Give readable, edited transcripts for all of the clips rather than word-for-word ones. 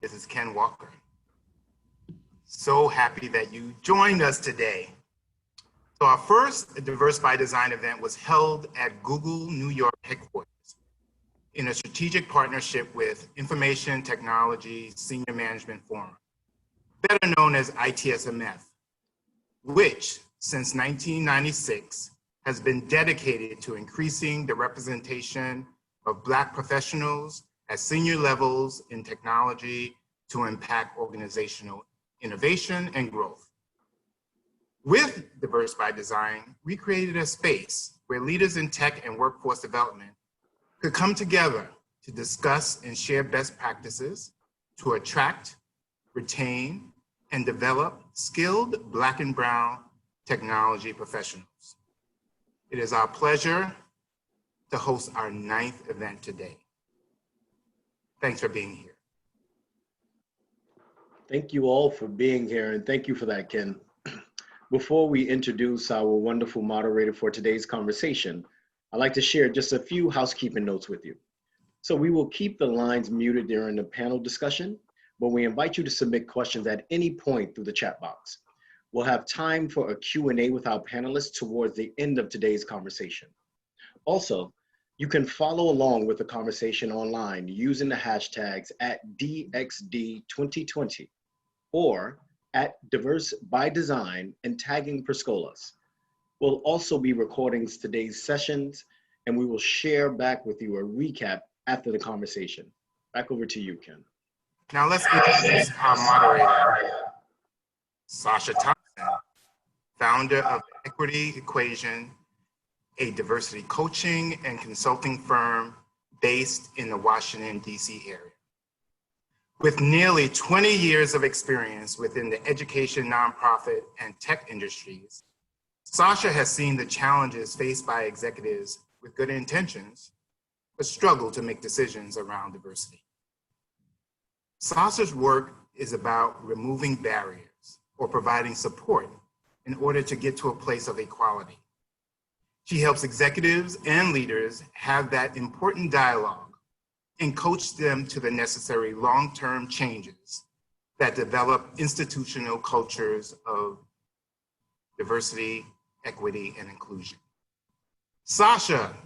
This is Ken Walker. So happy that you joined us today. So our first Diverse by Design event was held at Google New York headquarters in a strategic partnership with Information Technology Senior Management Forum, better known as ITSMF, which since 1996 has been dedicated to increasing the representation of Black professionals at senior levels in technology to impact organizational innovation and growth. With Diverse by Design, we created a space where leaders in tech and workforce development could come together to discuss and share best practices to attract, retain, and develop skilled Black and Brown technology professionals. It is our pleasure to host our 9th event today. Thanks for being here. Thank you all for being here, and thank you for that, Ken. Before we introduce our wonderful moderator for today's conversation, I'd like to share just a few housekeeping notes with you. So we will keep the lines muted during the panel discussion, but we invite you to submit questions at any point through the chat box. We'll have time for a Q&A with our panelists towards the end of today's conversation. Also, you can follow along with the conversation online using the hashtags @DXD2020 or @DiverseByDesign and tagging Perscolas. We'll also be recording today's sessions, and we will share back with you a recap after the conversation. Back over to you, Ken. Now let's introduce our moderator, Sacha Thompson, founder of Equity Equation, a diversity coaching and consulting firm based in the Washington, D.C. area. With nearly 20 years of experience within the education, nonprofit, and tech industries, Sacha has seen the challenges faced by executives with good intentions, but struggle to make decisions around diversity. Sacha's work is about removing barriers or providing support in order to get to a place of equality. She helps executives and leaders have that important dialogue and coach them to the necessary long-term changes that develop institutional cultures of diversity, equity, and inclusion. Sacha,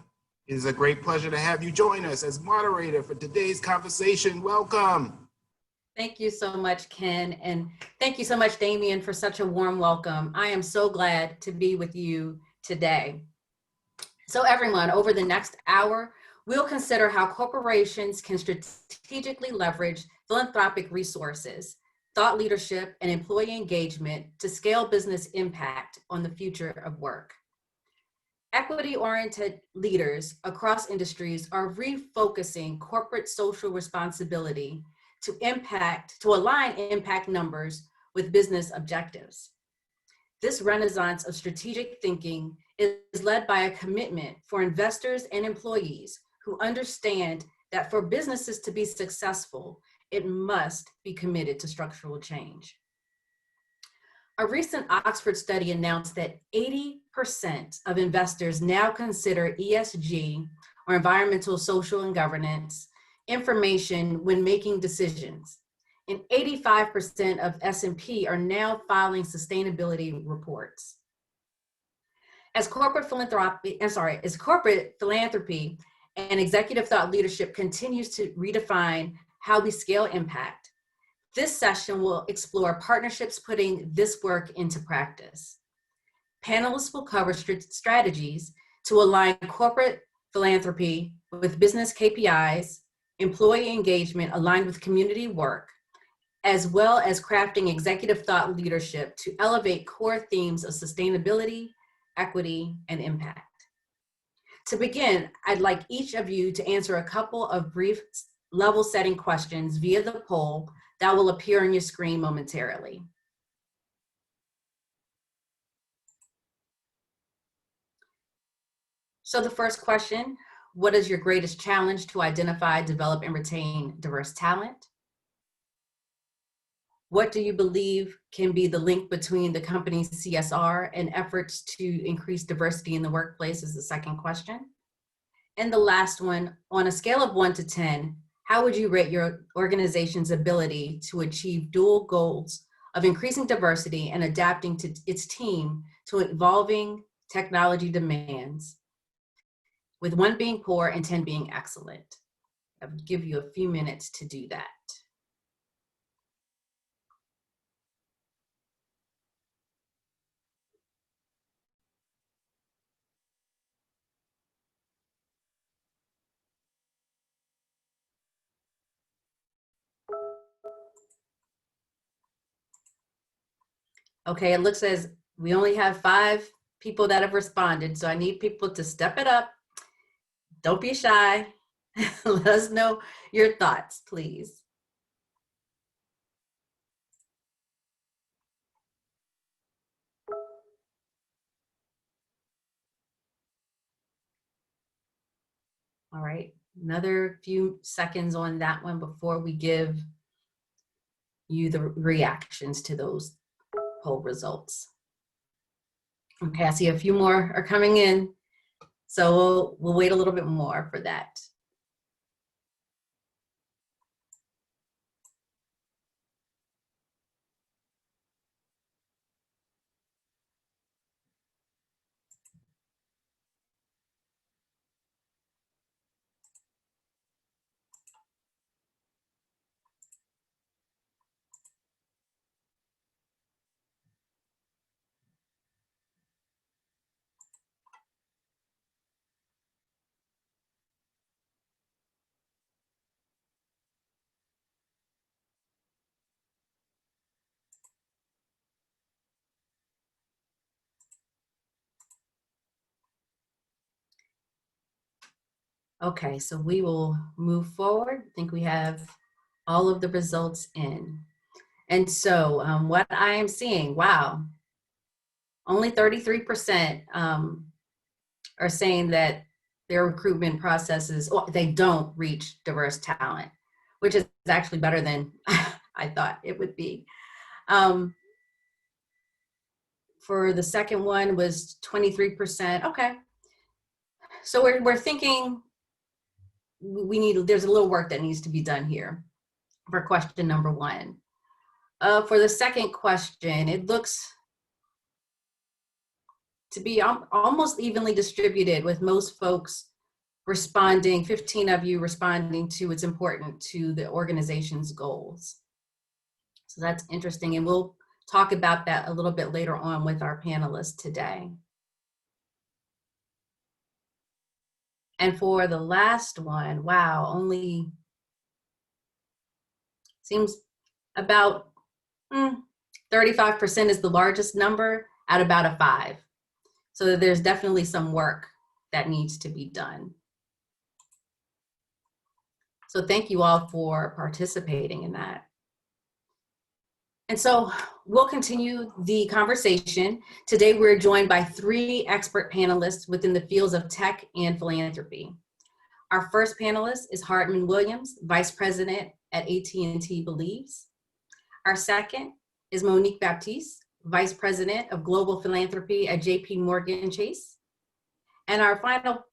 it is a great pleasure to have you join us as moderator for today's conversation. Welcome. Thank you so much, Ken, and thank you so much, Damien, for such a warm welcome. I am so glad to be with you today. So everyone, over the next hour, we'll consider how corporations can strategically leverage philanthropic resources, thought leadership, and employee engagement to scale business impact on the future of work. Equity-oriented leaders across industries are refocusing corporate social responsibility to align impact numbers with business objectives. This renaissance of strategic thinking is led by a commitment for investors and employees who understand that for businesses to be successful, it must be committed to structural change. A recent Oxford study announced that 80% of investors now consider ESG, or environmental, social, and governance, information when making decisions. And 85% of S&P are now filing sustainability reports. As corporate philanthropy and executive thought leadership continues to redefine how we scale impact, this session will explore partnerships putting this work into practice. Panelists will cover strategies to align corporate philanthropy with business KPIs, employee engagement aligned with community work, as well as crafting executive thought leadership to elevate core themes of sustainability, equity, and impact. To begin, I'd like each of you to answer a couple of brief level setting questions via the poll that will appear on your screen momentarily. So the first question, what is your greatest challenge to identify, develop, and retain diverse talent? What do you believe can be the link between the company's CSR and efforts to increase diversity in the workplace is the second question. And the last one, on a scale of 1 to 10, how would you rate your organization's ability to achieve dual goals of increasing diversity and adapting to its team to evolving technology demands, with 1 being poor and 10 being excellent? I would give you a few minutes to do that. Okay, it looks as we only have 5 people that have responded, so I need people to step it up. Don't be shy. Let us know your thoughts, please. All right, another few seconds on that one before we give you the reactions to those poll results. Okay, I see a few more are coming in, so we'll wait a little bit more for that. Okay, so we will move forward. I think we have all of the results in. And so what I am seeing, wow, only 33% are saying that their recruitment processes, well, they don't reach diverse talent, which is actually better than I thought it would be. For the second one was 23%. Okay, so we're thinking there's a little work that needs to be done here for question number 1. For the second question, it looks to be almost evenly distributed, with most folks responding, 15 of you responding to it's important to the organization's goals. So that's interesting, and we'll talk about that a little bit later on with our panelists today. And for the last one, wow, only seems about 35% is the largest number at about a 5. So there's definitely some work that needs to be done. So thank you all for participating in that. And so we'll continue the conversation. Today we're joined by 3 expert panelists within the fields of tech and philanthropy. Our first panelist is Hardmon Williams, Vice President at AT&T Believes. Our second is Monique Baptiste, Vice President of Global Philanthropy at 𝗕𝗂𝘀𝗶𝗴𝗶𝗀. And our final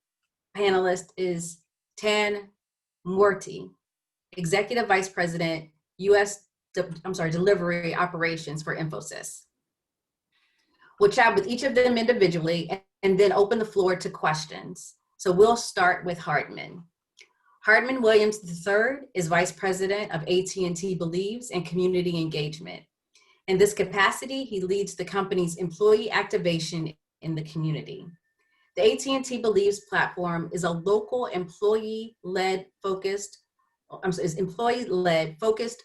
panelist is 𝗕𝗂𝘀𝗶𝗴𝗶𝗀, Executive Vice President, Delivery Operations for Infosys. We'll chat with each of them individually and then open the floor to questions. So we'll start with Hardmon. Hardmon Williams III is Vice President of AT&T Believes and Community Engagement. In this capacity, he leads the company's employee activation in the community. The AT&T Believes platform is a local employee-led focused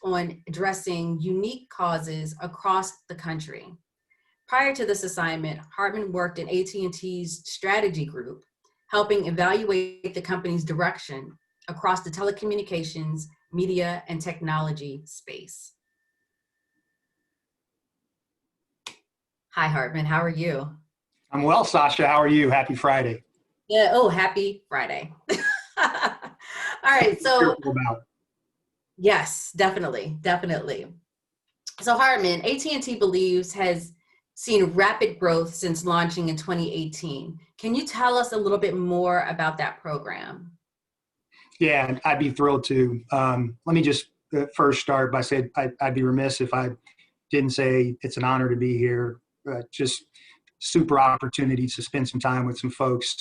on addressing unique causes across the country. Prior to this assignment, Hardmon worked in AT&T's strategy group, helping evaluate the company's direction across the telecommunications, media, and technology space. Hi, Hardmon, how are you? I'm well, Sasha. How are you? Happy Friday. Yeah, oh, happy Friday. All right, so yes, definitely, definitely. So Hardmon, AT&T Believes has seen rapid growth since launching in 2018. Can you tell us a little bit more about that program? Yeah, and I'd be thrilled to. Let me just first start by saying I'd be remiss if I didn't say it's an honor to be here. Just super opportunity to spend some time with some folks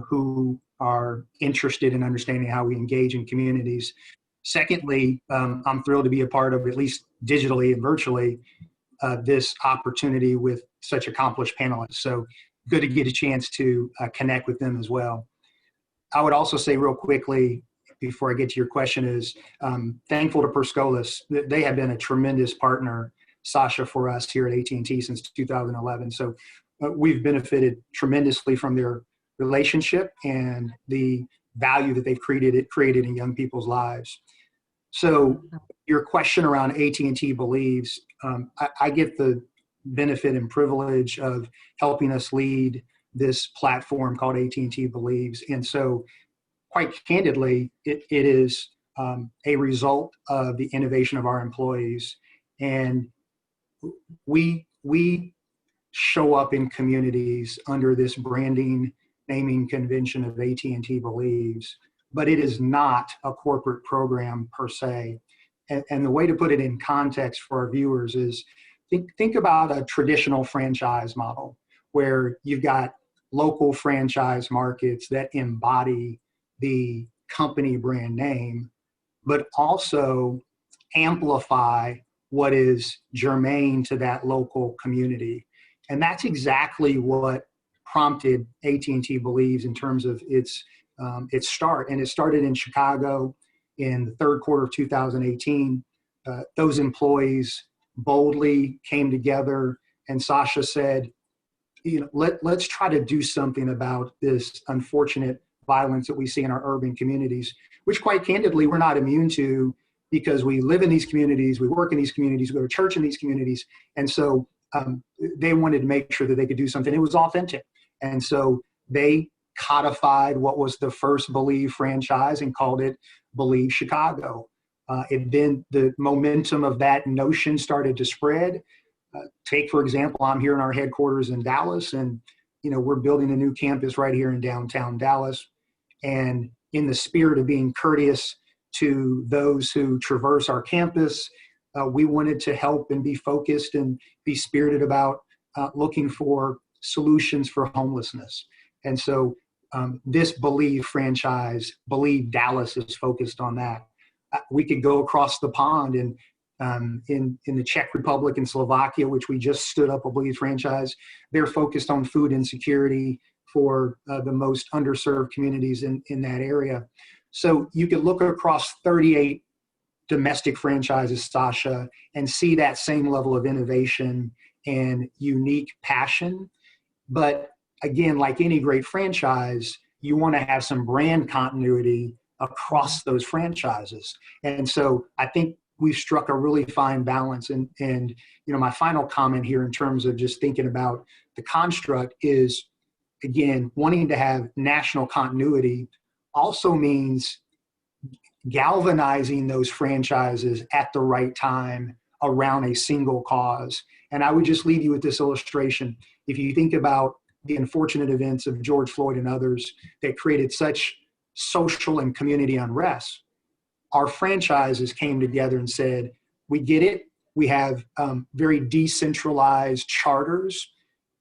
who are interested in understanding how we engage in communities. Secondly, I'm thrilled to be a part of, at least digitally and virtually, this opportunity with such accomplished panelists. So good to get a chance to connect with them as well. I would also say real quickly, before I get to your question, is thankful to 𝗕𝗂𝘁𝗀𝗃. They have been a tremendous partner, Sacha, for us here at AT&T since 2011. So we've benefited tremendously from their relationship and the value that they've created in young people's lives. So your question around AT&T Believes, I get the benefit and privilege of helping us lead this platform called AT&T Believes. And so quite candidly, it is a result of the innovation of our employees. And we show up in communities under this branding, naming convention of AT&T Believes, but it is not a corporate program per se. And the way to put it in context for our viewers is think about a traditional franchise model where you've got local franchise markets that embody the company brand name, but also amplify what is germane to that local community. And that's exactly what prompted AT&T Believes in terms of its start. And it started in Chicago in the third quarter of 2018. Those employees boldly came together, and Sacha said, let's try to do something about this unfortunate violence that we see in our urban communities, which quite candidly, we're not immune to because we live in these communities, we work in these communities, we go to church in these communities. And so they wanted to make sure that they could do something. It was authentic. And so they codified what was the first Believe franchise and called it Believe Chicago. And then the momentum of that notion started to spread. Take, for example, I'm here in our headquarters in Dallas, and we're building a new campus right here in downtown Dallas. And in the spirit of being courteous to those who traverse our campus, we wanted to help and be focused and be spirited about looking for solutions for homelessness. And so this Believe franchise, Believe Dallas, is focused on that. We could go across the pond and in the Czech Republic and Slovakia, which we just stood up a Believe franchise, they're focused on food insecurity for the most underserved communities in that area. So you could look across 38 domestic franchises, Sacha, and see that same level of innovation and unique passion. But again, like any great franchise, you want to have some brand continuity across those franchises. And so I think we've struck a really fine balance. And my final comment here in terms of just thinking about the construct is, again, wanting to have national continuity also means galvanizing those franchises at the right time around a single cause. And I would just leave you with this illustration. If you think about the unfortunate events of George Floyd and others that created such social and community unrest, our franchises came together and said, we get it. We have very decentralized charters,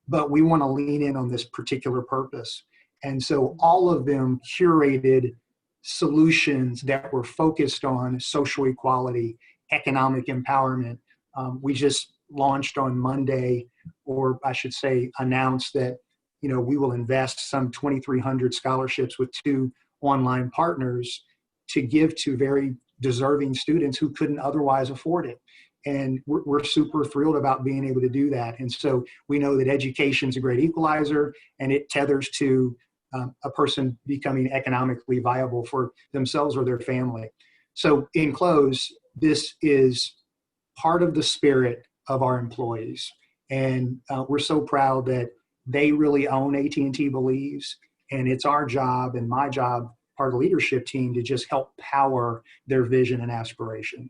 but we want to lean in on this particular purpose. And so all of them curated solutions that were focused on social equality, economic empowerment. We just launched on Monday, or I should say announced that we will invest some 2,300 scholarships with 2 online partners to give to very deserving students who couldn't otherwise afford it. And we're super thrilled about being able to do that. And so we know that education is a great equalizer, and it tethers to a person becoming economically viable for themselves or their family. So in close, this is part of the spirit of our employees. And we're so proud that they really own AT&T Believes. And it's our job and my job, part of the leadership team, to just help power their vision and aspiration.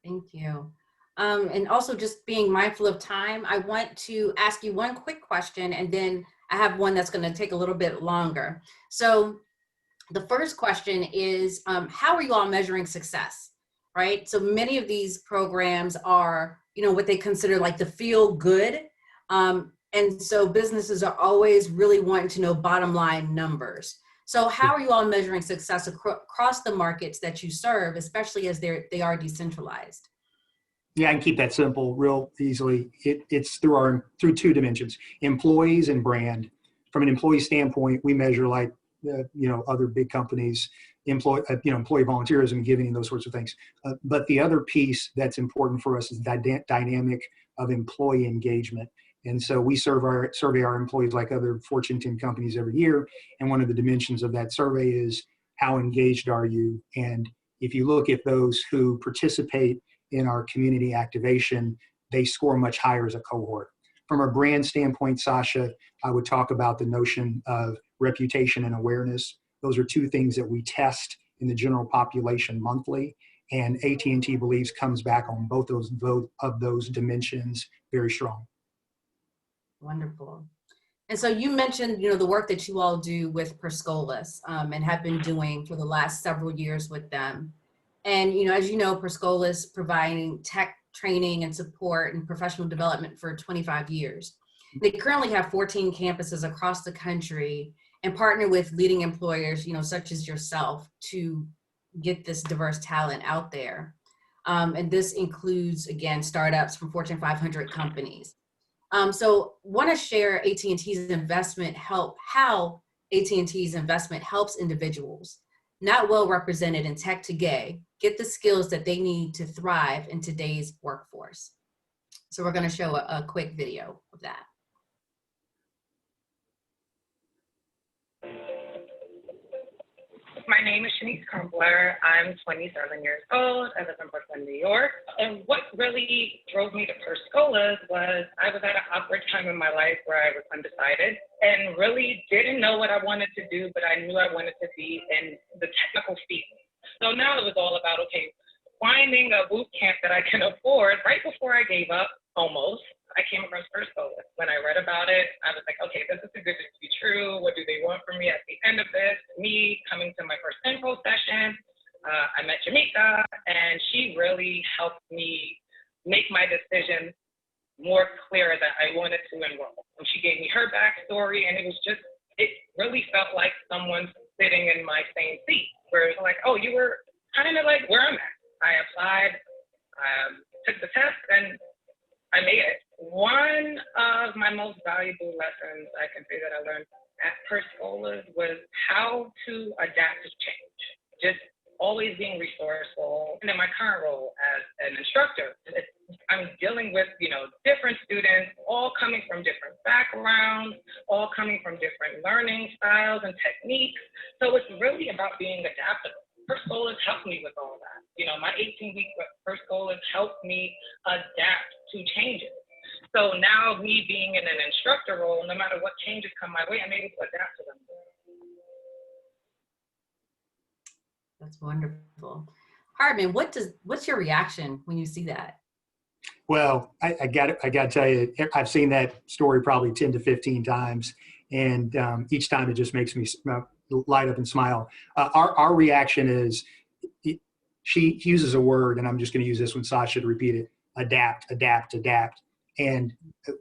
Thank you. And also, just being mindful of time, I want to ask you one quick question, and then I have one that's going to take a little bit longer. So The first question is, how are you all measuring success, right? So many of these programs are, what they consider like the feel good. And so businesses are always really wanting to know bottom line numbers. So how are you all measuring success across the markets that you serve, especially as they are decentralized? Yeah, I can keep that simple real easily. It's through two dimensions: employees and brand. From an employee standpoint, we measure like other big companies, employee volunteerism, giving, those sorts of things. But the other piece that's important for us is the dynamic of employee engagement. And so we survey our employees like other Fortune 10 companies every year. And one of the dimensions of that survey is how engaged are you? And if you look at those who participate in our community activation, they score much higher as a cohort. From a brand standpoint, Sacha, I would talk about the notion of reputation and awareness. Those are two things that we test in the general population monthly. And AT&T Believes comes back on both of those dimensions very strong. Wonderful. And so you mentioned, the work that you all do with Perscolas and have been doing for the last several years with them. And, as you know, Perscolas providing tech training and support and professional development for 25 years. They currently have 14 campuses across the country and partner with leading employers, such as yourself, to get this diverse talent out there. And this includes, again, startups from Fortune 500 companies. So want to share AT&T's investment how AT&T's investment helps individuals not well represented in tech today get the skills that they need to thrive in today's workforce. So we're going to show a quick video of that. My name is Sharon Crumbler. I'm 27 years old. I live in Brooklyn, New York. And what really drove me to Perscolas was I was at an awkward time in my life where I was undecided and really didn't know what I wanted to do, but I knew I wanted to be in the technical field. So now it was all about, okay, finding a boot camp that I can afford. Right before I gave up, almost, I came across Perscolas. When I read about it, I was like, okay, this is too good to be true. What do they want from me at the end of this? Me coming to my first info session, I met Jamaica, and she really helped me make my decision more clear that I wanted to enroll. And she gave me her backstory, and it really felt like someone sitting in my same seat, where it was like, oh, you were kind of like where I'm at. I applied, took the test, and I made it. One of my most valuable lessons I can say that I learned at Perscolas was how to adapt to change. Just always being resourceful. And in my current role as an instructor, I'm dealing with, different students, all coming from different backgrounds, all coming from different learning styles and techniques. So it's really about being adaptable. Perscolas helped me with all that. My 18-week Perscolas helped me adapt to changes. So now me being in an instructor role, no matter what changes come my way, I'm able to adapt to them. That's wonderful. Hardmon, what's your reaction when you see that? Well, I got to tell you, I've seen that story probably 10 to 15 times, and each time it just makes me light up and smile. Our reaction is, she uses a word, and I'm just going to use this one, Sacha, to repeat it: adapt, adapt, adapt. And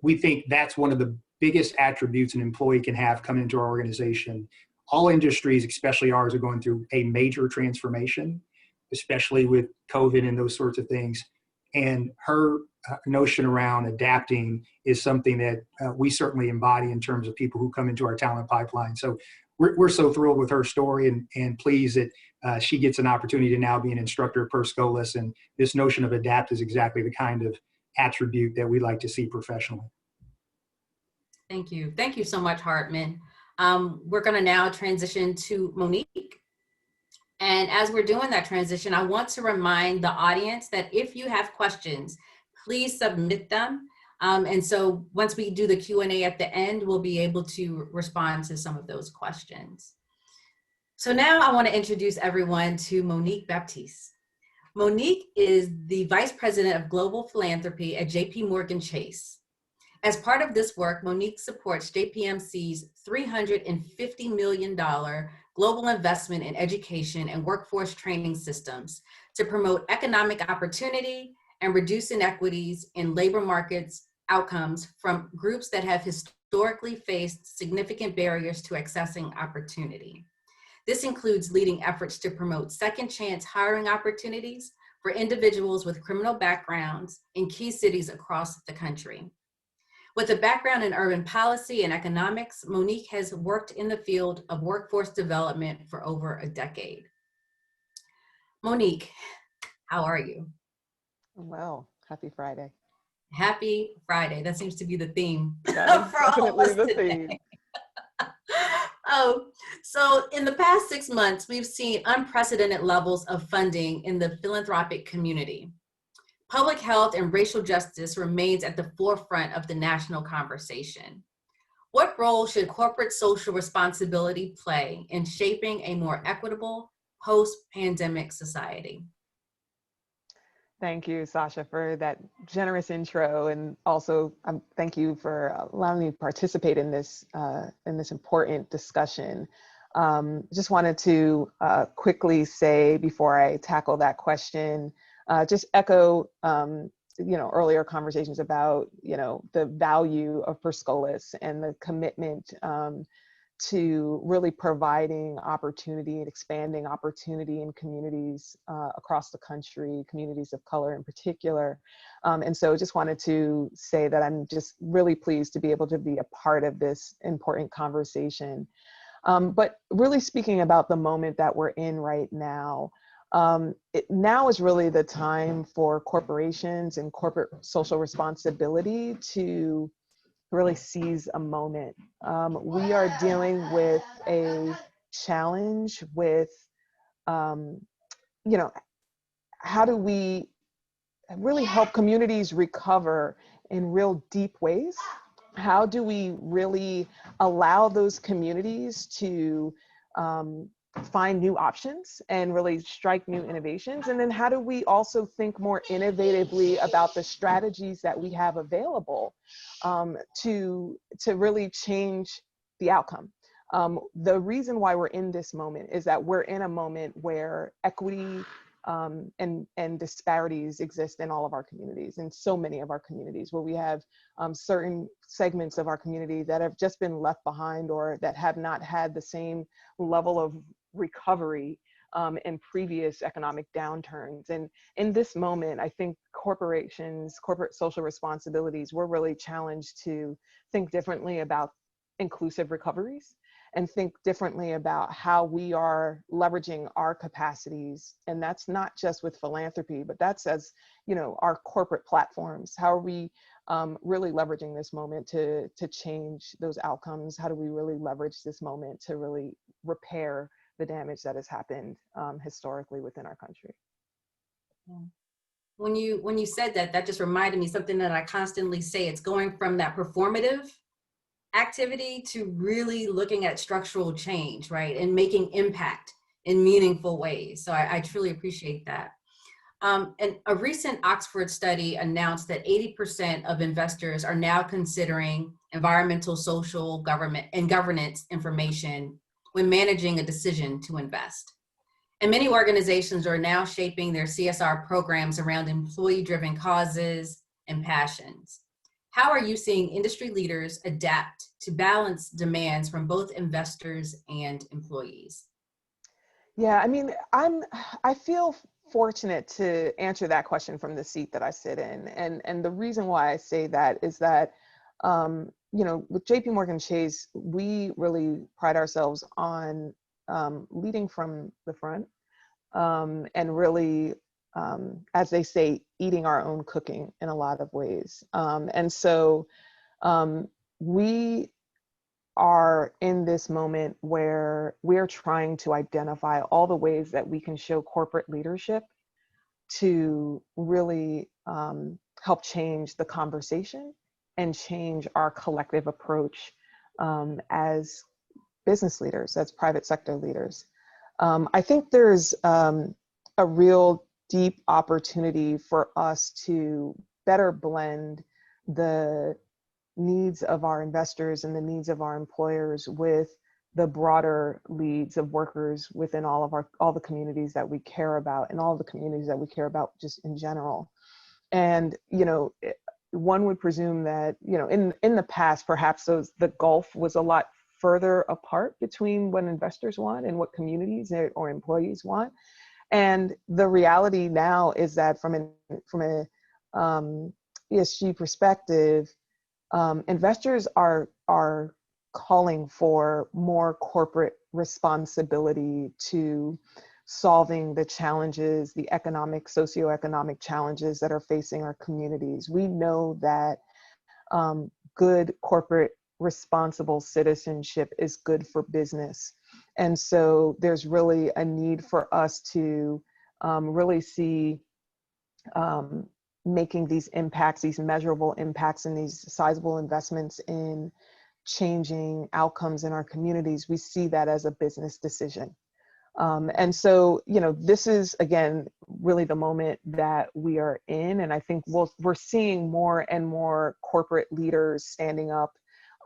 we think that's one of the biggest attributes an employee can have coming into our organization. All industries, especially ours, are going through a major transformation, especially with COVID and those sorts of things. And her notion around adapting is something that we certainly embody in terms of people who come into our talent pipeline. So we're so thrilled with her story and pleased that she gets an opportunity to now be an instructor at Perscolas. And this notion of adapt is exactly the kind of attribute that we like to see professionally. Thank you. Thank you so much, Hardmon. We're going to now transition to Monique. And as we're doing that transition, I want to remind the audience that if you have questions, please submit them. And so once we do the Q&A at the end, we'll be able to respond to some of those questions. So now I want to introduce everyone to Monique Baptiste. Monique is the Vice President of Global Philanthropy at JPMorgan Chase. As part of this work, Monique supports JPMC's $350 million global investment in education and workforce training systems to promote economic opportunity and reduce inequities in labor markets outcomes from groups that have historically faced significant barriers to accessing opportunity. This includes leading efforts to promote second chance hiring opportunities for individuals with criminal backgrounds in key cities across the country. With a background in urban policy and economics, Monique has worked in the field of workforce development for over a decade. Monique, how are you? Well, happy Friday. Happy Friday. That seems to be the theme That is for all of us definitely the today. theme. Oh, so in the past 6 months, we've seen unprecedented levels of funding in the philanthropic community. Public health and racial justice remains at the forefront of the national conversation. What role should corporate social responsibility play in shaping a more equitable post-pandemic society? Thank you, Sasha, for that generous intro, and also thank you for allowing me to participate in this important discussion. Just wanted to quickly say before I tackle that question, just echo earlier conversations about the value of 𝗕𝗂𝗀𝗁𝗁𝗀𝗀 and the commitment to really providing opportunity and expanding opportunity in communities across the country, communities of color in particular. And so just wanted to say that I'm just really pleased to be able to be a part of this important conversation. But really speaking about the moment that we're in right now, now is really the time for corporations and corporate social responsibility to really seize a moment. We are dealing with a challenge with, how do we really help communities recover in real deep ways? How do we really allow those communities to find new options and really strike new innovations? And then how do we also think more innovatively about the strategies that we have available to really change the outcome? The reason why we're in this moment is that we're in a moment where equity and disparities exist in all of our communities, in so many of our communities, where we have certain segments of our community that have just been left behind or that have not had the same level of recovery in previous economic downturns. And in this moment, I think corporations, corporate social responsibilities, we're really challenged to think differently about inclusive recoveries and think differently about how we are leveraging our capacities. And that's not just with philanthropy, but that's as, our corporate platforms. How are we really leveraging this moment to change those outcomes? How do we really leverage this moment to really repair the damage that has happened historically within our country? When you said that, that just reminded me something that I constantly say. It's going from that performative activity to really looking at structural change, right? And making impact in meaningful ways. So I truly appreciate that. And a recent Oxford study announced that 80% of investors are now considering environmental, social, government, and governance information when managing a decision to invest. And many organizations are now shaping their CSR programs around employee-driven causes and passions. How are you seeing industry leaders adapt to balance demands from both investors and employees? Yeah, I mean, I feel fortunate to answer that question from the seat that I sit in. And the reason why I say that is that, with JP Chase, we really pride ourselves on leading from the front and really, as they say, eating our own cooking in a lot of ways. And so we are in this moment where we're trying to identify all the ways that we can show corporate leadership to really help change the conversation and change our collective approach as business leaders, as private sector leaders. I think there's a real deep opportunity for us to better blend the needs of our investors and the needs of our employers with the broader needs of workers within all the communities that we care about, and all the communities that we care about just in general. And, you know, one would presume that, you know, in the past, perhaps the gulf was a lot further apart between what investors want and what communities or employees want. And the reality now is that from a ESG perspective, investors are calling for more corporate responsibility to solving the challenges, the socioeconomic challenges that are facing our communities. We know that good corporate responsible citizenship is good for business. And so there's really a need for us to really see making these impacts, these measurable impacts, and these sizable investments in changing outcomes in our communities. We see that as a business decision. And so, you know, this is, again, really the moment that we are in. And I think we're seeing more and more corporate leaders standing up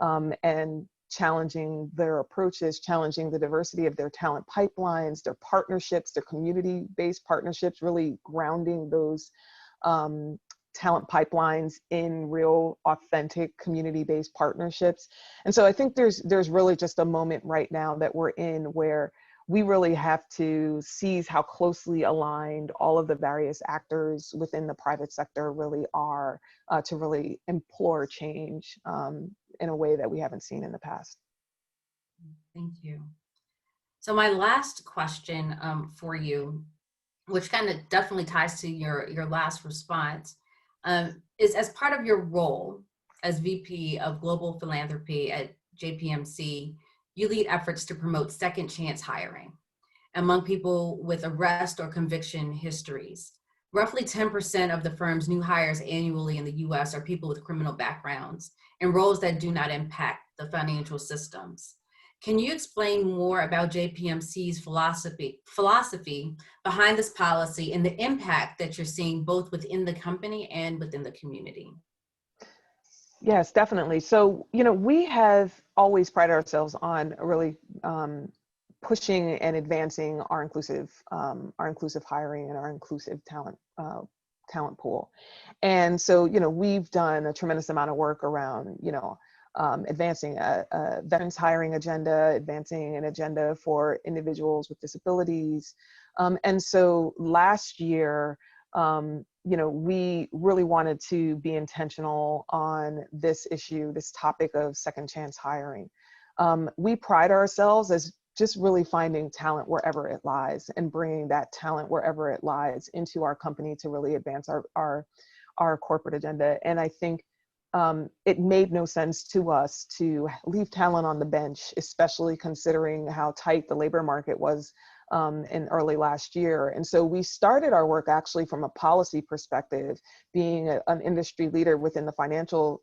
and challenging their approaches, challenging the diversity of their talent pipelines, their partnerships, their community-based partnerships, really grounding those talent pipelines in real, authentic, community-based partnerships. And so I think there's really just a moment right now that we're in where we really have to seize how closely aligned all of the various actors within the private sector really are to really implore change in a way that we haven't seen in the past. Thank you. So my last question for you, which kind of definitely ties to your last response, is as part of your role as VP of Global Philanthropy at JPMC, you lead efforts to promote second chance hiring among people with arrest or conviction histories. Roughly 10% of the firm's new hires annually in the US are people with criminal backgrounds and roles that do not impact the financial systems. Can you explain more about JPMC's philosophy behind this policy and the impact that you're seeing both within the company and within the community? Yes, definitely. So, you know, we have always prided ourselves on really pushing and advancing our inclusive hiring and our inclusive talent pool. And so, you know, we've done a tremendous amount of work around, you know, advancing a veterans hiring agenda, advancing an agenda for individuals with disabilities. And so last year, you know, we really wanted to be intentional on this issue, this topic of second chance hiring. We pride ourselves as just really finding talent wherever it lies and bringing that talent wherever it lies into our company to really advance our corporate agenda. And I think it made no sense to us to leave talent on the bench, especially considering how tight the labor market was in early last year. And so we started our work actually from a policy perspective, being an industry leader within the financial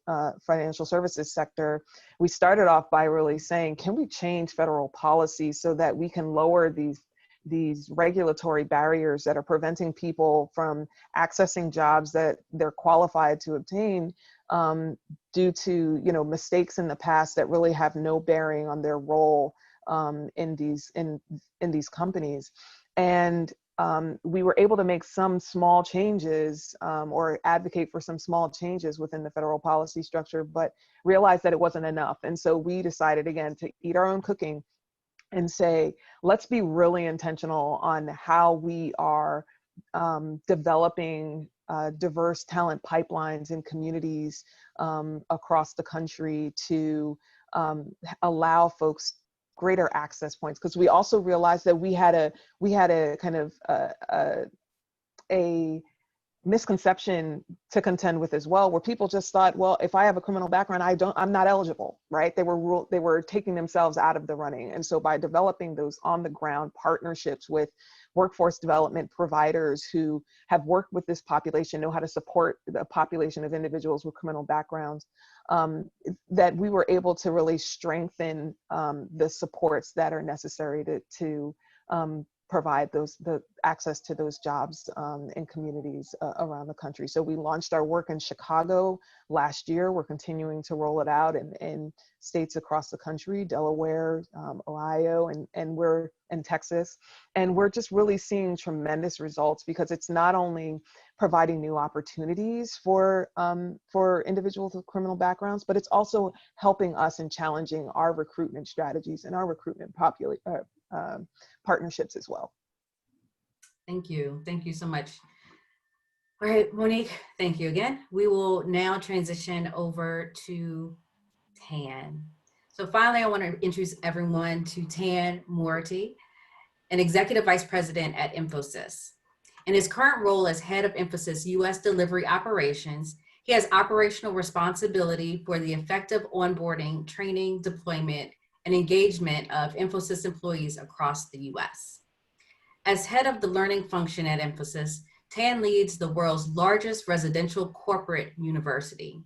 services sector. We started off by really saying, can we change federal policy so that we can lower these regulatory barriers that are preventing people from accessing jobs that they're qualified to obtain due to, you know, mistakes in the past that really have no bearing on their role in these companies. And we were able to make some small changes or advocate for some small changes within the federal policy structure, but realized that it wasn't enough. And so we decided again to eat our own cooking and say, let's be really intentional on how we are developing diverse talent pipelines in communities across the country to allow folks greater access points. Because we also realized that we had a kind of a misconception to contend with as well, where people just thought, well, if I have a criminal background, I'm not eligible, right? They were taking themselves out of the running. And so by developing those on the ground partnerships with workforce development providers who have worked with this population, know how to support the population of individuals with criminal backgrounds, that we were able to really strengthen the supports that are necessary to provide the access to those jobs in communities around the country. So we launched our work in Chicago last year. We're continuing to roll it out in states across the country, Delaware, Ohio, and we're in Texas. And we're just really seeing tremendous results, because it's not only providing new opportunities for individuals with criminal backgrounds, but it's also helping us in challenging our recruitment strategies and our recruitment partnerships as well. Thank you. Thank you so much. All right, Monique, thank you again. We will now transition over to Tan. So finally, I want to introduce everyone to Tan Moorthy, an Executive Vice President at Infosys. In his current role as head of Infosys U.S. delivery operations, he has operational responsibility for the effective onboarding, training, deployment, and engagement of Infosys employees across the U.S. As head of the learning function at Infosys, Tan leads the world's largest residential corporate university.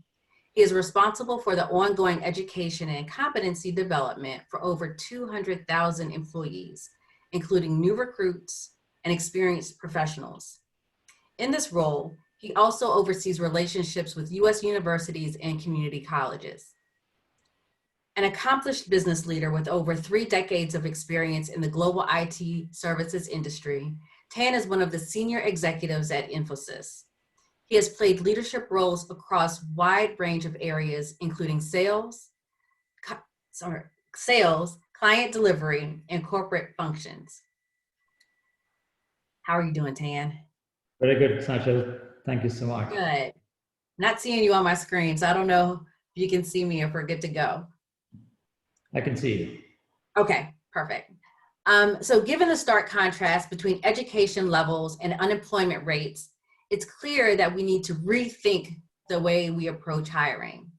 He is responsible for the ongoing education and competency development for over 200,000 employees, including new recruits and experienced professionals. In this role, he also oversees relationships with U.S. universities and community colleges. An accomplished business leader with over 3 decades of experience in the global IT services industry, Tan is one of the senior executives at Infosys. He has played leadership roles across a wide range of areas, including sales, client delivery, and corporate functions. How are you doing, Tan? Very good, Sacha. Thank you so much. Good. Not seeing you on my screen, so I don't know if you can see me, if we're good to go. I can see you. Okay, perfect. So given the stark contrast between education levels and unemployment rates, it's clear that we need to rethink the way we approach hiring.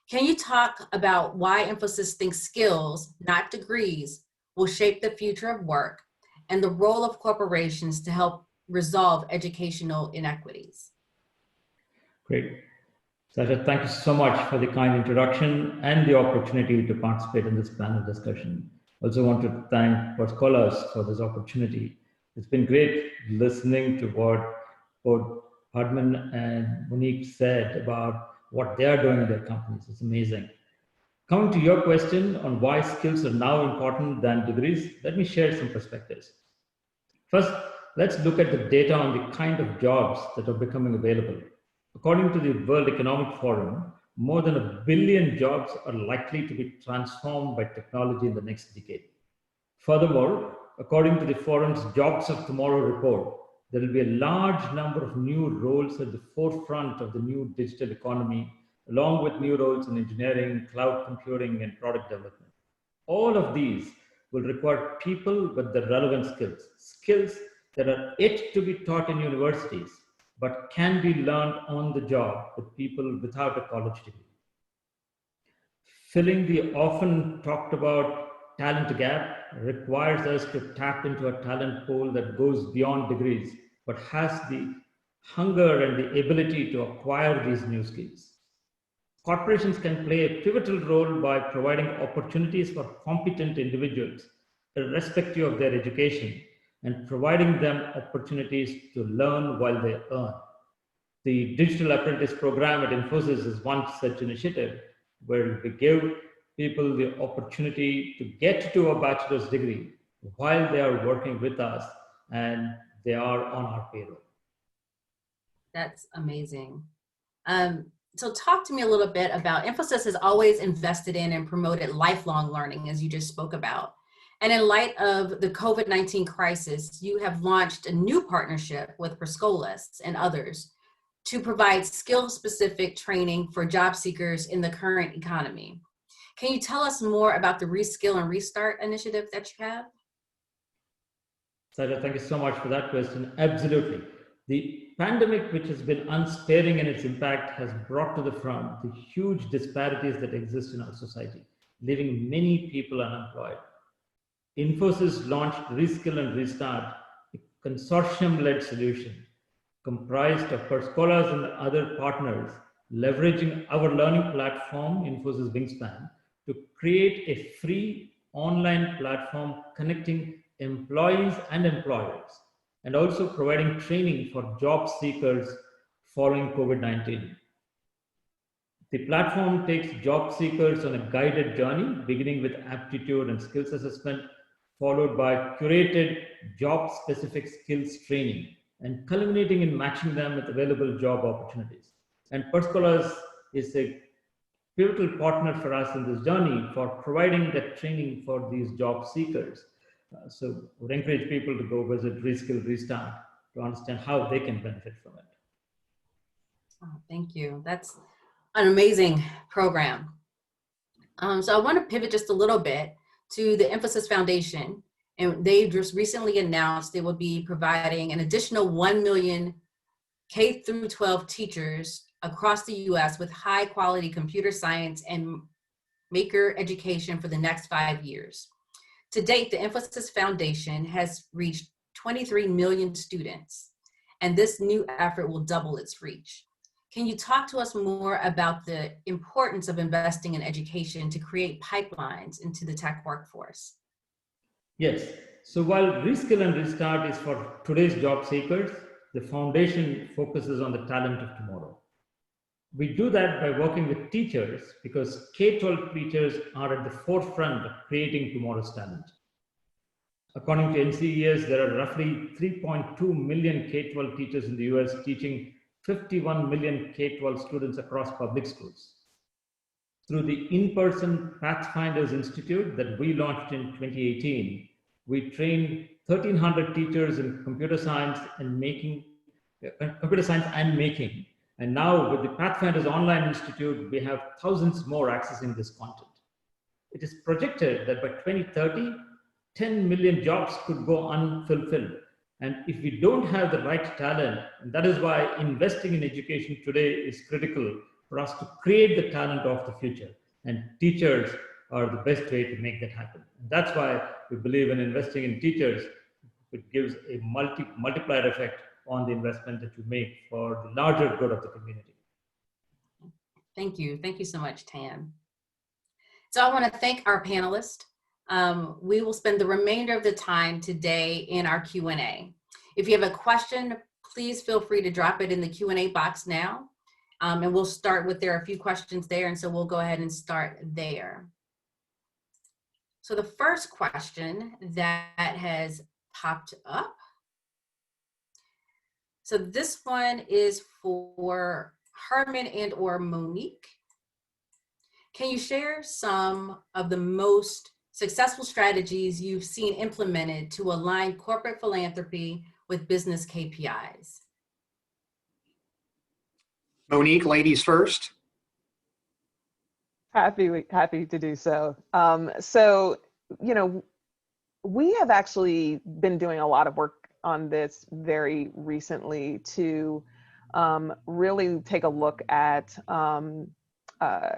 Can you talk about why Infosys thinks skills, not degrees, will shape the future of work, and the role of corporations to help resolve educational inequities? Great. Sacha, thank you so much for the kind introduction and the opportunity to participate in this panel discussion. Also want to thank 𝗕𝗂𝘀𝗶𝗵𝗄 for this opportunity. It's been great listening to what both Hardmon and Monique said about what they are doing in their companies. It's amazing. Coming to your question on why skills are now important than degrees, let me share some perspectives. First, let's look at the data on the kind of jobs that are becoming available. According to the World Economic Forum, more than 1 billion jobs are likely to be transformed by technology in the next decade. Furthermore, according to the forum's Jobs of Tomorrow report, there will be a large number of new roles at the forefront of the new digital economy, along with new roles in engineering, cloud computing, and product development. All of these will require people with the relevant skills that are yet to be taught in universities, but can be learned on the job with people without a college degree. Filling the often talked about talent gap requires us to tap into a talent pool that goes beyond degrees, but has the hunger and the ability to acquire these new skills. Corporations can play a pivotal role by providing opportunities for competent individuals, irrespective of their education, and providing them opportunities to learn while they earn. The Digital Apprentice Program at Infosys is one such initiative where we give people the opportunity to get to a bachelor's degree while they are working with us and they are on our payroll. That's amazing. So talk to me a little bit about, Infosys has always invested in and promoted lifelong learning, as you just spoke about. And in light of the COVID-19 crisis, you have launched a new partnership with Reskill and others to provide skill-specific training for job seekers in the current economy. Can you tell us more about the Reskill and Restart initiative that you have? Sacha, thank you so much for that question. Absolutely. The pandemic, which has been unsparing in its impact, has brought to the front the huge disparities that exist in our society, leaving many people unemployed. Infosys launched Reskill and Restart, a consortium-led solution comprised of 𝗕𝗂𝘀𝘀𝗀 and other partners, leveraging our learning platform, Infosys Wingspan, to create a free online platform connecting employees and employers, and also providing training for job seekers following COVID-19. The platform takes job seekers on a guided journey, beginning with aptitude and skills assessment, followed by curated job-specific skills training, and culminating in matching them with available job opportunities. And 𝗕𝗂𝘀𝗀 is a pivotal partner for us in this journey for providing that training for these job seekers. So I would encourage people to go visit Reskill Restart to understand how they can benefit from it. Oh, thank you. That's an amazing program. So I want to pivot just a little bit to the Infosys Foundation. And they just recently announced they will be providing an additional 1 million K through 12 teachers across the US with high quality computer science and maker education for the next 5 years. To date, the Infosys Foundation has reached 23 million students, and this new effort will double its reach. Can you talk to us more about the importance of investing in education to create pipelines into the tech workforce? Yes. So while Reskill and Restart is for today's job seekers, the foundation focuses on the talent of tomorrow. We do that by working with teachers because K-12 teachers are at the forefront of creating tomorrow's talent. According to NCES, there are roughly 3.2 million K-12 teachers in the US teaching 51 million K-12 students across public schools. Through the in-person Pathfinders Institute that we launched in 2018, we trained 1,300 teachers in computer science and making. And now with the Pathfinders Online Institute, we have thousands more accessing this content. It is projected that by 2030, 10 million jobs could go unfulfilled. And if we don't have the right talent, and that is why investing in education today is critical for us to create the talent of the future. And teachers are the best way to make that happen. And that's why we believe in investing in teachers. It gives a multiplier effect on the investment that you make for the larger good of the community. Thank you. Thank you so much, Tan. So I want to thank our panelists. We will spend the remainder of the time today in our Q&A. If you have a question, please feel free to drop it in the Q&A box now. And we'll start with, there are a few questions there, and so we'll go ahead and start there. So the first question that has popped up. So this one is for Hardmon and/or Monique. Can you share some of the most successful strategies you've seen implemented to align corporate philanthropy with business KPIs? Monique, ladies first. Happy to do so. So, you know, we have actually been doing a lot of work on this very recently to really take a look at our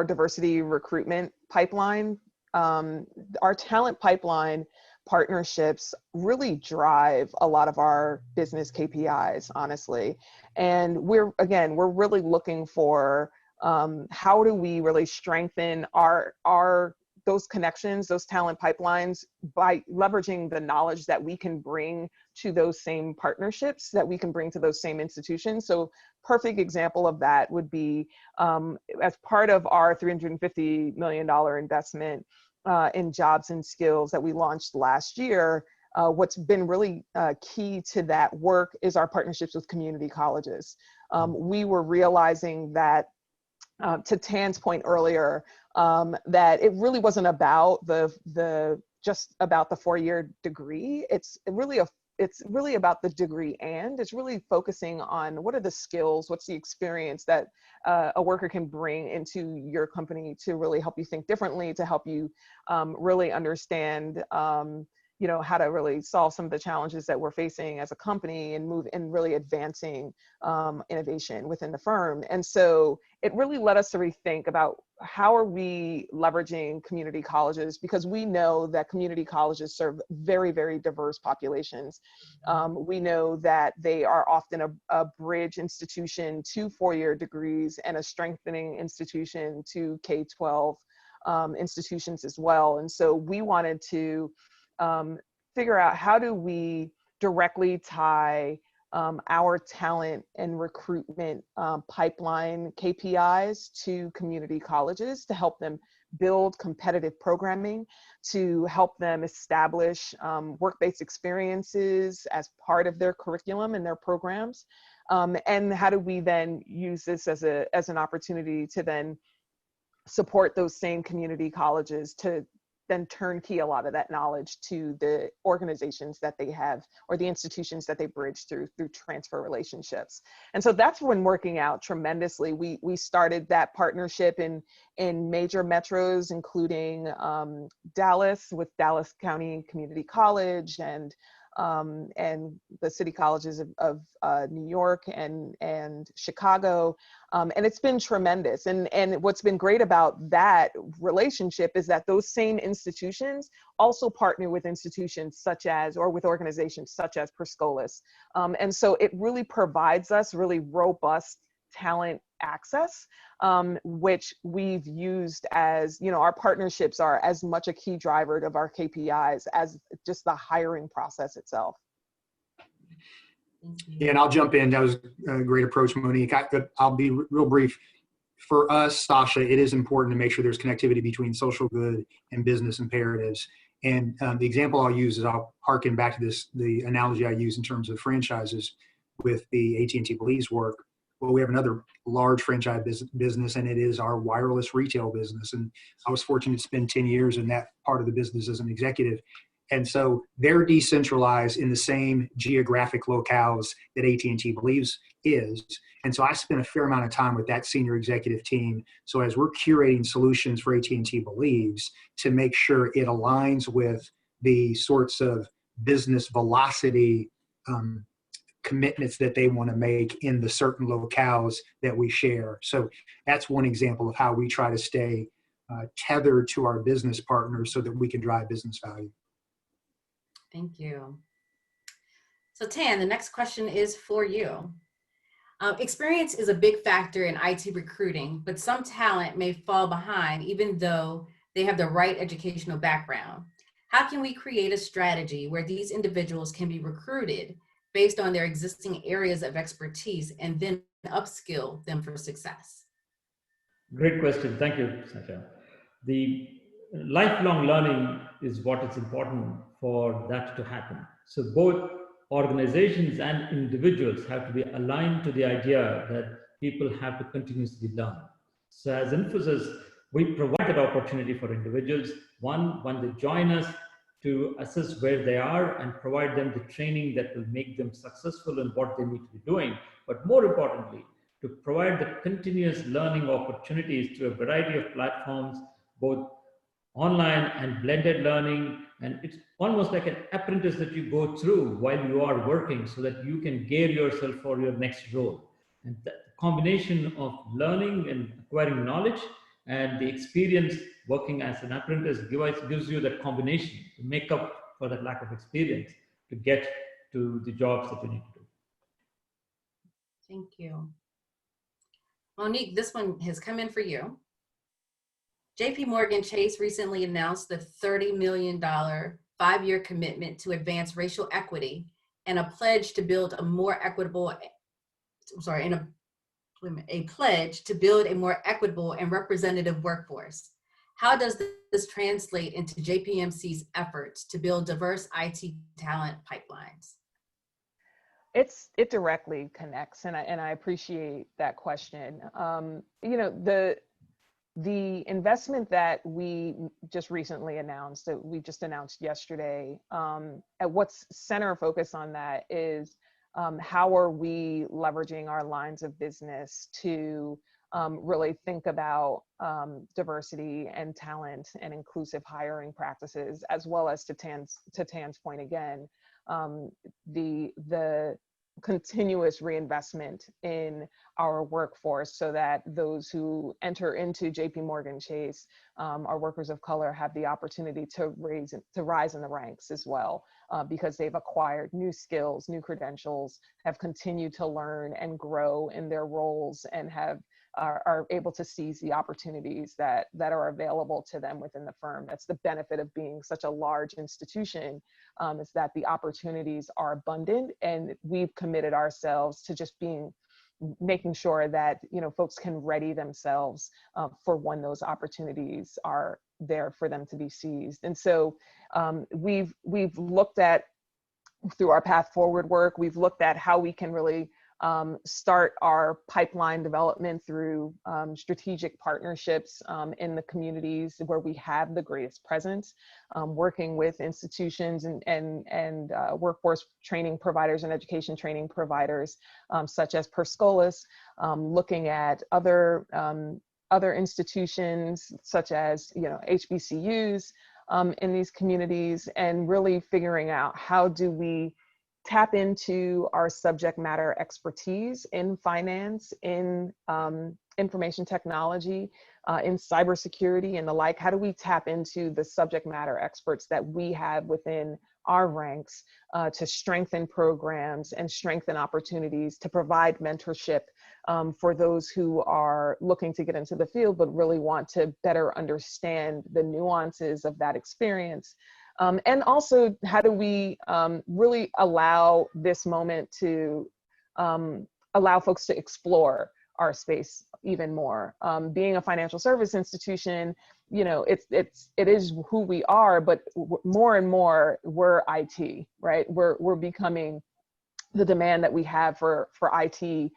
diversity recruitment pipeline. Our talent pipeline partnerships really drive a lot of our business KPIs, honestly. And we're really looking for how do we really strengthen those connections, those talent pipelines, by leveraging the knowledge that we can bring to those same partnerships, that we can bring to those same institutions. So perfect example of that would be as part of our $350 million investment in jobs and skills that we launched last year. What's been really key to that work is our partnerships with community colleges. We were realizing that, to Tan's point earlier, that it really wasn't about just about the 4-year degree. It's really about the degree, and it's really focusing on what are the skills, what's the experience that a worker can bring into your company to really help you think differently, to help you really understand you know, how to really solve some of the challenges that we're facing as a company and move and really advancing innovation within the firm. And so it really led us to rethink about how are we leveraging community colleges, because we know that community colleges serve very, very diverse populations. We know that they are often a bridge institution to 4-year degrees and a strengthening institution to K-12 institutions as well. And so we wanted to figure out how do we directly tie our talent and recruitment pipeline KPIs to community colleges to help them build competitive programming, to help them establish work-based experiences as part of their curriculum and their programs. And how do we then use this as an opportunity to then support those same community colleges to then turnkey a lot of that knowledge to the organizations that they have or the institutions that they bridge through transfer relationships. And so that's been working out tremendously. We started that partnership in major metros, including Dallas with Dallas County Community College and the city colleges of New York and Chicago. And it's been tremendous. And what's been great about that relationship is that those same institutions also partner with institutions such as, or with organizations such as Perscolas. And so it really provides us really robust talent access, which we've used as, our partnerships are as much a key driver of our KPIs as just the hiring process itself. Yeah, and I'll jump in. That was a great approach, Monique. I'll be real brief. For us, Sasha, it is important to make sure there's connectivity between social good and business imperatives. And the example I'll use is I'll harken back to the analogy I use in terms of franchises with the AT&T Believes work. Well, we have another large franchise business, and it is our wireless retail business. And I was fortunate to spend 10 years in that part of the business as an executive. And so they're decentralized in the same geographic locales that AT&T Believes is. And so I spent a fair amount of time with that senior executive team. So as we're curating solutions for AT&T Believes to make sure it aligns with the sorts of business velocity commitments that they want to make in the certain locales that we share. So that's one example of how we try to stay tethered to our business partners so that we can drive business value. Thank you. So Tan, the next question is for you. Experience is a big factor in IT recruiting, but some talent may fall behind even though they have the right educational background. How can we create a strategy where these individuals can be recruited based on their existing areas of expertise and then upskill them for success? Great question. Thank you, Sacha. The lifelong learning is what is important for that to happen. So both organizations and individuals have to be aligned to the idea that people have to continuously learn. So as Infosys, we provide that opportunity for individuals. One, when they join us, to assess where they are and provide them the training that will make them successful in what they need to be doing. But more importantly, to provide the continuous learning opportunities through a variety of platforms, both online and blended learning. And it's almost like an apprentice that you go through while you are working so that you can gear yourself for your next role. And the combination of learning and acquiring knowledge and the experience working as an apprentice gives you that combination to make up for that lack of experience to get to the jobs that you need to do. Thank you. Monique, this one has come in for you. JP Chase recently announced the $30 million 5-year commitment to advance racial equity and a pledge to build a more equitable, a pledge to build a more equitable and representative workforce. How does this translate into JPMC's efforts to build diverse IT talent pipelines? It directly connects, and I appreciate that question. The investment that we just recently announced, that we just announced yesterday, at what's center focus on that is how are we leveraging our lines of business to really think about diversity and talent and inclusive hiring practices, as well as to Tan's point again, the continuous reinvestment in our workforce so that those who enter into JP Chase, our workers of color, have the opportunity to rise in the ranks as well. because they've acquired new skills, new credentials, have continued to learn and grow in their roles, and are able to seize the opportunities that are available to them within the firm. That's the benefit of being such a large institution, is that the opportunities are abundant, and we've committed ourselves to just making sure that, you know, folks can ready themselves for when those opportunities are there for them to be seized. And so we've looked at, through our path forward work, we've looked at how we can really start our pipeline development through strategic partnerships in the communities where we have the greatest presence, working with institutions and workforce training providers and education training providers, such as 𝗕𝗂𝘁𝗍𝗄𝐿, looking at other institutions such as, you know, HBCUs in these communities, and really figuring out how do we tap into our subject matter expertise in finance, in information technology, in cybersecurity and the like. How do we tap into the subject matter experts that we have within our ranks to strengthen programs and strengthen opportunities to provide mentorship for those who are looking to get into the field, but really want to better understand the nuances of that experience. And also, how do we really allow this moment to allow folks to explore our space even more? Being a financial service institution, you know, it is who we are, but more and more we're IT, right? We're becoming, the demand that we have for IT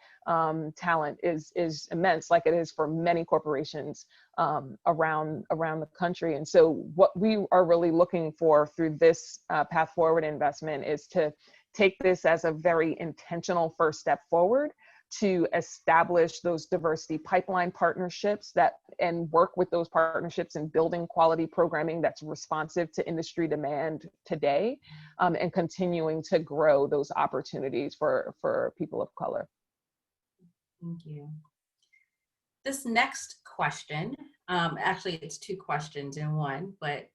talent is immense, like it is for many corporations around the country. And so what we are really looking for through this Path Forward investment is to take this as a very intentional first step forward to establish those diversity pipeline partnerships and work with those partnerships in building quality programming that's responsive to industry demand today, and continuing to grow those opportunities for people of color. Thank you. This next question, actually it's two questions in one, but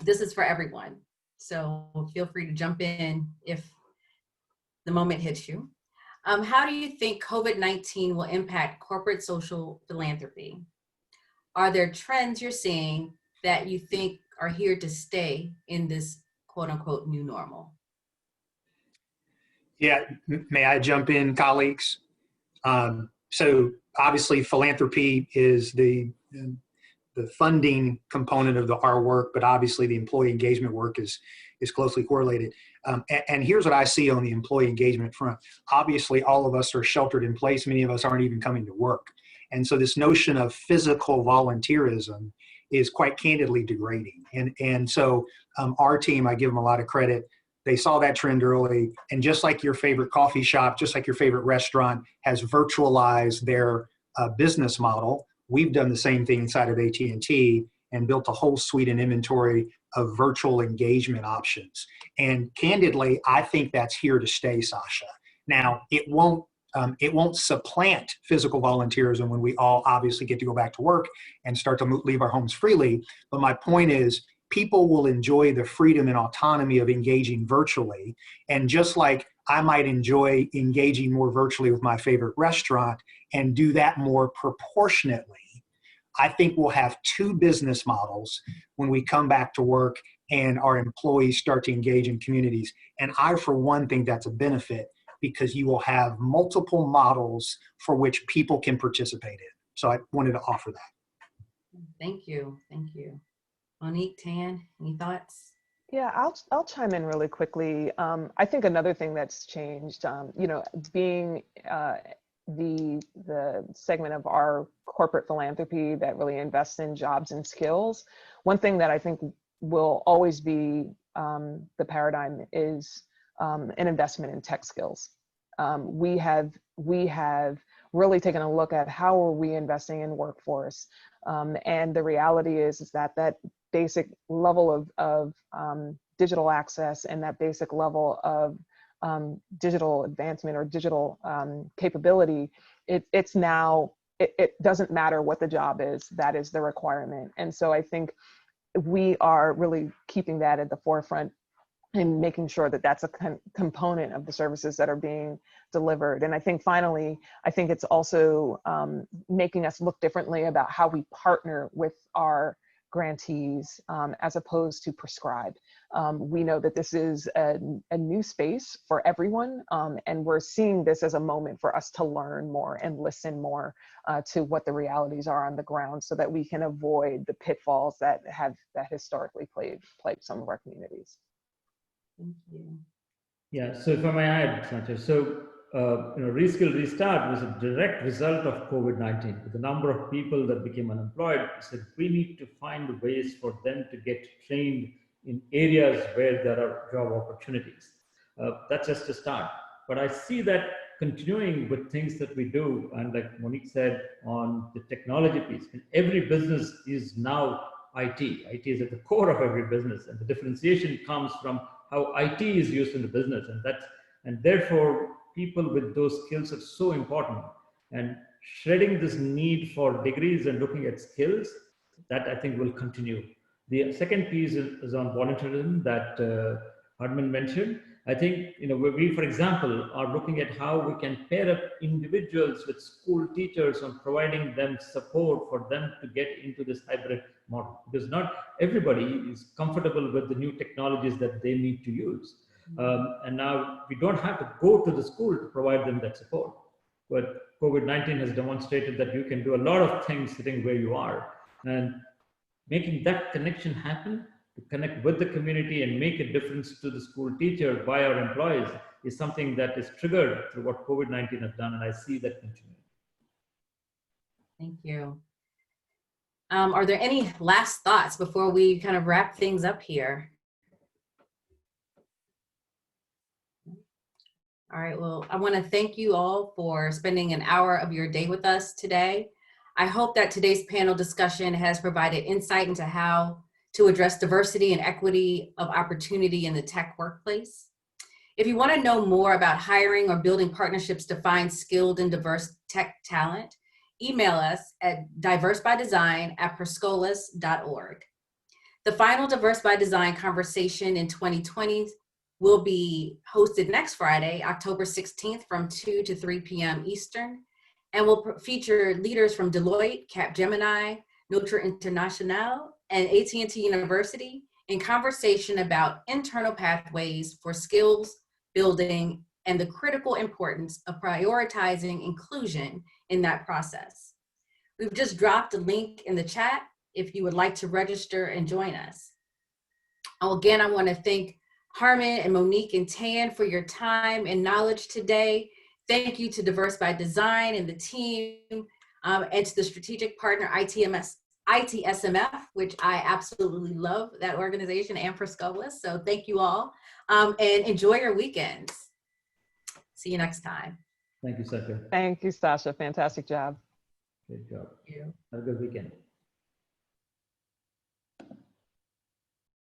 this is for everyone. So feel free to jump in if the moment hits you. How do you think COVID-19 will impact corporate social philanthropy? Are there trends you're seeing that you think are here to stay in this quote unquote new normal? Yeah, may I jump in, colleagues? So obviously philanthropy is the funding component of our work, but obviously the employee engagement work is closely correlated. And here's what I see on the employee engagement front. Obviously, all of us are sheltered in place. Many of us aren't even coming to work. And so this notion of physical volunteerism is quite candidly degrading. And so our team, I give them a lot of credit. They saw that trend early. And just like your favorite coffee shop, just like your favorite restaurant has virtualized their business model, we've done the same thing inside of AT&T and built a whole suite and inventory of virtual engagement options. And candidly, I think that's here to stay, Sasha. Now, it won't supplant physical volunteerism when we all obviously get to go back to work and start to leave our homes freely. But my point is, people will enjoy the freedom and autonomy of engaging virtually. And just like I might enjoy engaging more virtually with my favorite restaurant and do that more proportionately, I think we'll have two business models when we come back to work and our employees start to engage in communities. And I, for one, think that's a benefit because you will have multiple models for which people can participate in. So I wanted to offer that. Thank you. Thank you. Monique, Tan, any thoughts? Yeah, I'll chime in really quickly. I think another thing that's changed, you know, being the segment of our corporate philanthropy that really invests in jobs and skills, one thing that I think will always be the paradigm is an investment in tech skills. We have really taken a look at how are we investing in workforce, and the reality is that basic level of digital access and that basic level of digital advancement or digital capability, it doesn't matter what the job is, that is the requirement. And so I think we are really keeping that at the forefront and making sure that that's a component of the services that are being delivered. And I think finally, I think it's also making us look differently about how we partner with our grantees as opposed to prescribe. We know that this is a new space for everyone, and we're seeing this as a moment for us to learn more and listen more to what the realities are on the ground, so that we can avoid the pitfalls that have historically plagued some of our communities. Thank you. Yeah, so if I may add, Sacha, so Reskill Restart was a direct result of COVID-19. With the number of people that became unemployed, we said we need to find ways for them to get trained in areas where there are job opportunities. That's just a start. But I see that continuing with things that we do, and like Monique said, on the technology piece. And every business is now IT. IT is at the core of every business, and the differentiation comes from how IT is used in the business, and therefore people with those skills are so important. And shredding this need for degrees and looking at skills, that I think will continue. The second piece is on volunteerism that Hardmon mentioned. I think we, for example, are looking at how we can pair up individuals with school teachers on providing them support for them to get into this hybrid model, because not everybody is comfortable with the new technologies that they need to use. And now we don't have to go to the school to provide them that support. But COVID-19 has demonstrated that you can do a lot of things sitting where you are, and making that connection happen, to connect with the community and make a difference to the school teacher by our employees, is something that is triggered through what COVID-19 has done, and I see that continuing. Thank you. Are there any last thoughts before we kind of wrap things up here? All right, well, I want to thank you all for spending an hour of your day with us today. I hope that today's panel discussion has provided insight into how to address diversity and equity of opportunity in the tech workplace. If you want to know more about hiring or building partnerships to find skilled and diverse tech talent, email us at diversebydesign@perscolas.org. The final Diverse by Design conversation in 2020 will be hosted next Friday, October 16th from 2 to 3 p.m. Eastern, and will feature leaders from Deloitte, Capgemini, Notre International, and AT&T University in conversation about internal pathways for skills building and the critical importance of prioritizing inclusion in that process. We've just dropped a link in the chat if you would like to register and join us. Again, I want to thank Hardmon and Monique and Tan for your time and knowledge today. Thank you to Diverse by Design and the team, and to the strategic partner ITSMF, which I absolutely love that organization, and Perscolas. So thank you all, and enjoy your weekends. See you next time. Thank you, Sacha. Thank you, Sasha. Fantastic job. Great job. Thank you. Have a good weekend.